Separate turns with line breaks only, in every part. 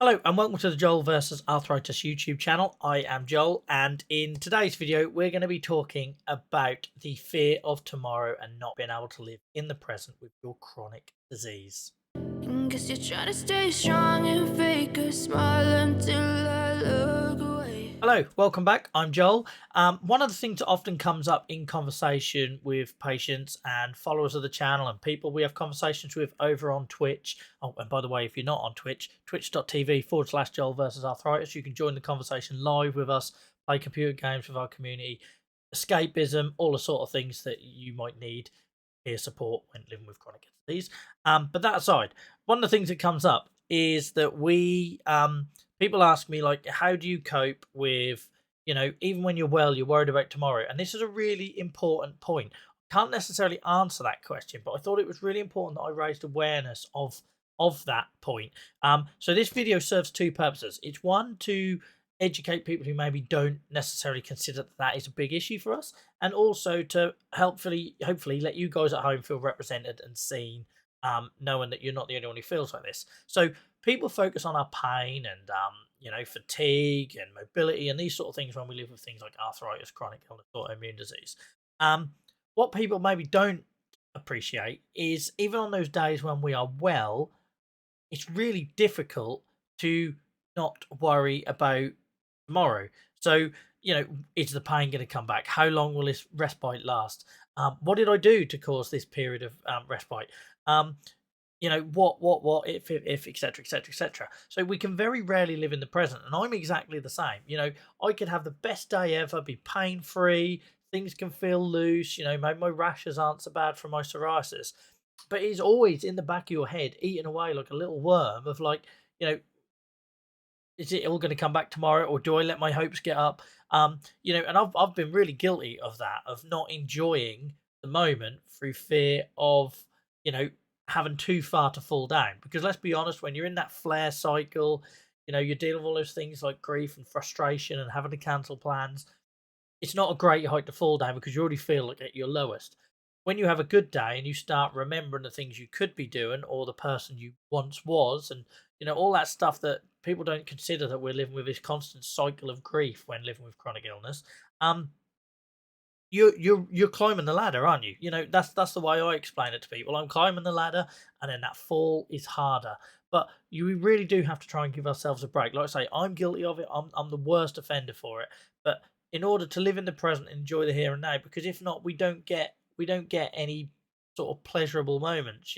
Hello and welcome to the Joel versus Arthritis YouTube channel. I am Joel, and in today's video we're going to be talking about the fear of tomorrow and not being able to live in the present with your chronic disease.
Guess you're trying to stay strong and fake a smile until I look away.
Hello, welcome back. I'm Joel. One of the things that often comes up in conversation with patients and followers of the channel and people we have conversations with over on Twitch. Oh, and by the way, if you're not on Twitch, twitch.tv/Joel versus Arthritis, you can join the conversation live with us, play computer games with our community, escapism, all the sort of things that you might need peer support when living with chronic disease. But that aside, one of the things that comes up is that people ask me, like, how do you cope with, even when you're well, you're worried about tomorrow? And this is a really important point. I can't necessarily answer that question, but I thought it was really important that I raised awareness of that point. So this video serves two purposes. It's one, to educate people who maybe don't necessarily consider that is a big issue for us, and also to hopefully let you guys at home feel represented and seen, knowing that you're not the only one who feels like this. So people focus on our pain and fatigue and mobility and these sort of things when we live with things like arthritis, chronic illness, autoimmune disease. What people maybe don't appreciate is, even on those days when we are well, it's really difficult to not worry about tomorrow. So, is the pain going to come back? How long will this respite last? What did I do to cause this period of respite? What if, etc., etc., etc. So we can very rarely live in the present, and I'm exactly the same. I could have the best day ever, be pain free, things can feel loose. Maybe my rashes aren't so bad from my psoriasis, but it's always in the back of your head, eating away like a little worm of, like, you know, is it all going to come back tomorrow, or do I let my hopes get up? And I've been really guilty of that, of not enjoying the moment through fear of, you know, having too far to fall down. Because let's be honest, when you're in that flare cycle, you're dealing with all those things like grief and frustration and having to cancel plans. It's not a great height to fall down because you already feel like at your lowest. When you have a good day and you start remembering the things you could be doing, or the person you once was, and all that stuff that people don't consider, that we're living with this constant cycle of grief when living with chronic illness. Um you're climbing the ladder, aren't you? That's the way I explain it to people. I'm climbing the ladder, and then that fall is harder. But you really do have to try and give ourselves a break. Like I say, I'm guilty of it. I'm the worst offender for it. But in order to live in the present and enjoy the here and now, because if not, we don't get any sort of pleasurable moments.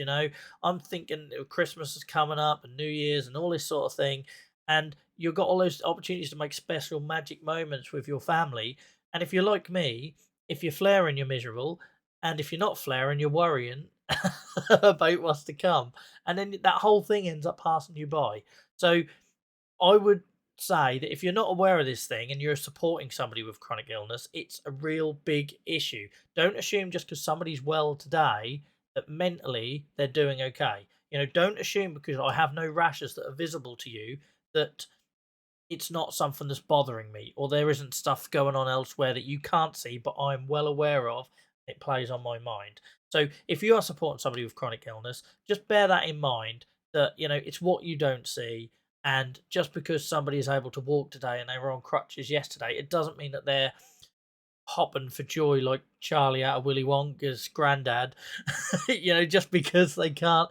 I'm thinking Christmas is coming up and New Year's and all this sort of thing, and you've got all those opportunities to make special magic moments with your family. And if you're like me, if you're flaring, you're miserable, and if you're not flaring, you're worrying about what's to come, and then that whole thing ends up passing you by. So I would say that if you're not aware of this thing and you're supporting somebody with chronic illness, it's a real big issue. Don't assume just because somebody's well today that mentally they're doing okay. Don't assume because I have no rashes that are visible to you that it's not something that's bothering me, or there isn't stuff going on elsewhere that you can't see, but I'm well aware of. It plays on my mind. So if you are supporting somebody with chronic illness, just bear that in mind, that it's what you don't see. And just because somebody is able to walk today and they were on crutches yesterday, it doesn't mean that they're hopping for joy like Charlie out of Willy Wonka's granddad, just because they can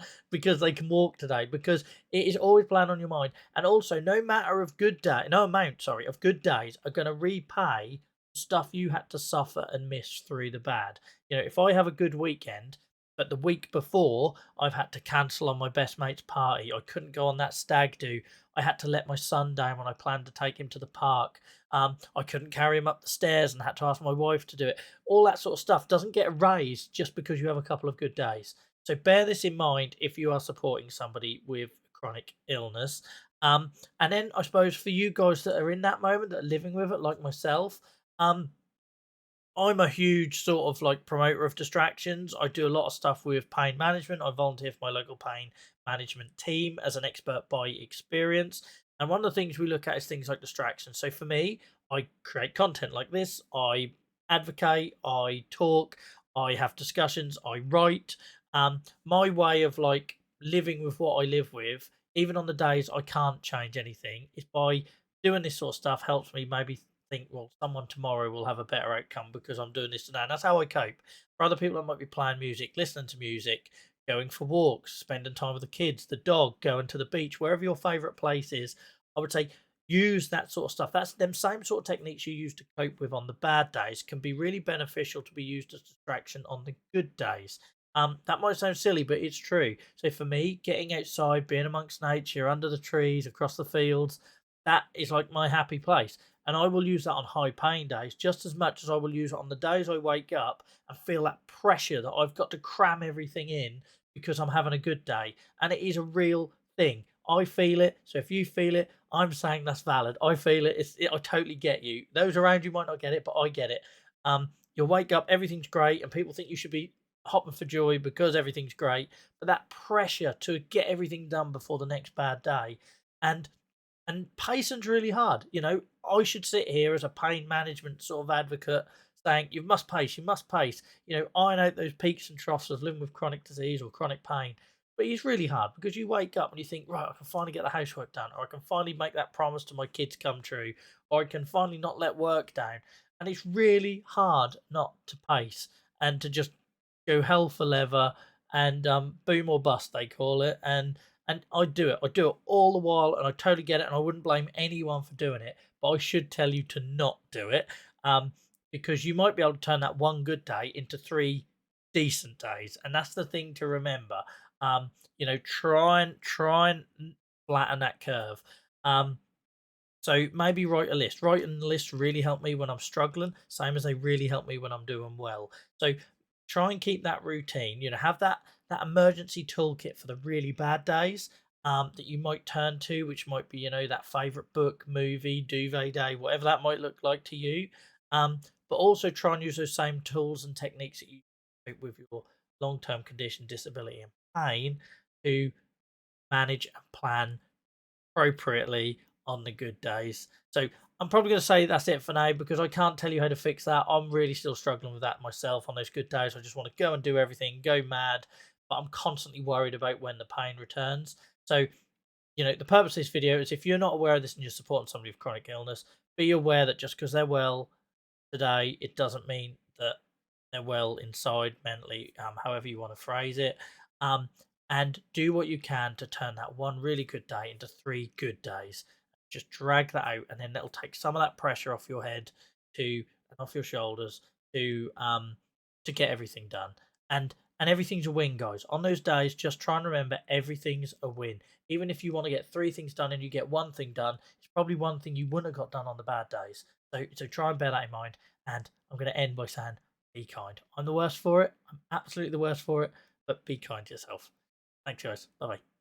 walk today, because it is always playing on your mind. And also, no amount, sorry, of good days are going to repay stuff you had to suffer and miss through the bad. If I have a good weekend, but the week before I've had to cancel on my best mate's party, I couldn't go on that stag do, I had to let my son down when I planned to take him to the park. I couldn't carry him up the stairs and had to ask my wife to do it. All that sort of stuff doesn't get erased just because you have a couple of good days. So bear this in mind if you are supporting somebody with chronic illness. And then I suppose for you guys that are in that moment, that are living with it, like myself, I'm a huge sort of like promoter of distractions. I do a lot of stuff with pain management. I volunteer for my local pain management team as an expert by experience. And one of the things we look at is things like distractions. So for me, I create content like this. I advocate, I talk, I have discussions, I write. My way of, like, living with what I live with even on the days I can't change anything, is by doing this sort of stuff helps me maybe think, well, someone tomorrow will have a better outcome because I'm doing this today. And that's how I cope. For other people, I might be playing music, listening to music, going for walks, spending time with the kids, the dog, going to the beach, wherever your favorite place is. I would say use that sort of stuff. That's them same sort of techniques you use to cope with on the bad days can be really beneficial to be used as distraction on the good days. That might sound silly, but it's true. So for me, getting outside, being amongst nature, under the trees, across the fields, that is like my happy place. And I will use that on high pain days just as much as I will use it on the days I wake up and feel that pressure that I've got to cram everything in because I'm having a good day. And it is a real thing. I feel it. So if you feel it, I'm saying that's valid. I feel it. I totally get you. Those around you might not get it, but I get it. You'll wake up, everything's great, and people think you should be hopping for joy because everything's great. But that pressure to get everything done before the next bad day, and pacing's really hard. I should sit here as a pain management sort of advocate saying, you must pace, you must pace. Iron out those peaks and troughs of living with chronic disease or chronic pain. But it's really hard because you wake up and you think, right, I can finally get the housework done, or I can finally make that promise to my kids come true, or I can finally not let work down. And it's really hard not to pace and to just go hell for leather and boom or bust, they call it. And I do it. I do it all the while, and I totally get it. And I wouldn't blame anyone for doing it, but I should tell you to not do it, um, because you might be able to turn that one good day into three decent days, and that's the thing to remember. Try and flatten that curve. Um, so maybe write a list. Writing the list really help me when I'm struggling, same as they really help me when I'm doing well. So try and keep that routine. Have that emergency toolkit for the really bad days that you might turn to, which might be that favorite book, movie, duvet day, whatever that might look like to you. But also try and use those same tools and techniques that you do with your long-term condition, disability, and pain to manage and plan appropriately on the good days. So I'm probably going to say that's it for now because I can't tell you how to fix that. I'm really still struggling with that myself on those good days. I just want to go and do everything, go mad, but I'm constantly worried about when the pain returns. So, the purpose of this video is if you're not aware of this and you're supporting somebody with chronic illness, be aware that just because they're well today, it doesn't mean that they're well inside mentally, however you want to phrase it. Um, and do what you can to turn that one really good day into three good days. Just drag that out, and then that'll take some of that pressure off your head and off your shoulders to get everything done. And everything's a win, guys. On those days, just try and remember everything's a win. Even if you want to get three things done and you get one thing done, it's probably one thing you wouldn't have got done on the bad days. So try and bear that in mind. And I'm going to end by saying, be kind. I'm the worst for it. I'm absolutely the worst for it. But be kind to yourself. Thanks, guys. Bye bye.